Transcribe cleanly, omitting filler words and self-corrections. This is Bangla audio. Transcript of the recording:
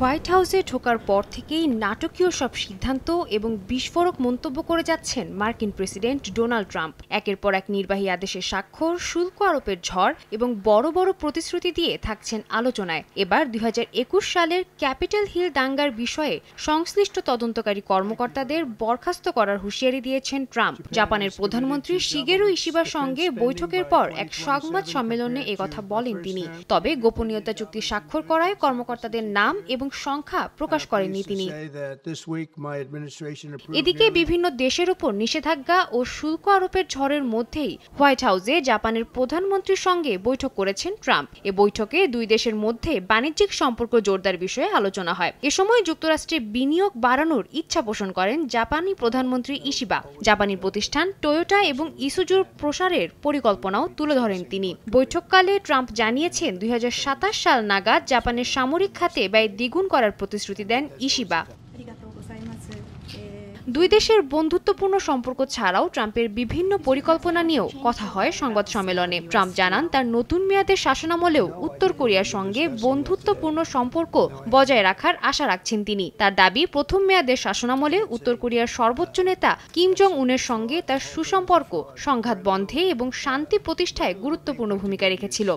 হোয়াইট হাউসে ঢোকার পর থেকেই নাটকীয় সব সিদ্ধান্ত এবং বিস্ফোরক মন্তব্য করে যাচ্ছেন মার্কিন প্রেসিডেন্ট ডোনাল্ড ট্রাম্প। একের পর এক নির্বাহী আদেশের স্বাক্ষর, শুল্ক আরোপের ঝড় এবং বড় বড় প্রতিশ্রুতি দিয়ে থাকছেন আলোচনায়। এবার ২০২১ সালের ক্যাপিটল হিল দাঙ্গার বিষয়ে সংশ্লিষ্ট তদন্তকারী কর্মকর্তাদের বরখাস্ত করার হুঁশিয়ারি দিয়েছেন ট্রাম্প। জাপানের প্রধানমন্ত্রী শিগেরু ইশিবার সঙ্গে বৈঠকের পর এক সংবাদ সম্মেলনে একথা বলেন তিনি। তবে গোপনীয়তা চুক্তি স্বাক্ষর করায় কর্মকর্তাদের নাম এবং সংখ্যা প্রকাশ করেননি তিনি। এদিকে বিভিন্ন দেশের উপর নিষেধাজ্ঞা ও শুল্ক আরোপের ঝড়ের মধ্যেই হোয়াইট হাউসে জাপানের প্রধানমন্ত্রীর সঙ্গে বৈঠক করেছেন ট্রাম্প। এ বৈঠকে দুই দেশের মধ্যে বাণিজ্যিক সম্পর্ক জোরদার বিষয়ে আলোচনা হয়। এ সময় যুক্তরাষ্ট্রে বিনিয়োগ বাড়ানোর ইচ্ছা পোষণ করেন জাপানি প্রধানমন্ত্রী ইশিবা। জাপানি প্রতিষ্ঠান টয়োটা এবং ইসুজুর প্রসারের পরিকল্পনাও তুলে ধরেন তিনি। বৈঠককালে ট্রাম্প জানিয়েছেন ২০২৭ সাল নাগাদ জাপানের সামরিক খাতে ব্যয় দ্বিগুণ করার প্রতিশ্রুতি দেন ইশিবা। দুই দেশের বন্ধুত্বপূর্ণ সম্পর্ক ছাড়াও ট্রাম্পের বিভিন্ন পরিকল্পনা নিয়েও কথা হয় সংবাদ সম্মেলনে। ট্রাম্প জানান তার নতুন মেয়াদের শাসনামলেও উত্তর কোরিয়ার সঙ্গে বন্ধুত্বপূর্ণ সম্পর্ক বজায় রাখার আশা রাখছেন তিনি। তার দাবি, প্রথম মেয়াদের শাসনামলে উত্তর কোরিয়ার সর্বোচ্চ নেতা কিম জং উনের সঙ্গে তার সুসম্পর্ক সংঘাত বন্ধে এবং শান্তি প্রতিষ্ঠায় গুরুত্বপূর্ণ ভূমিকা রেখেছিল।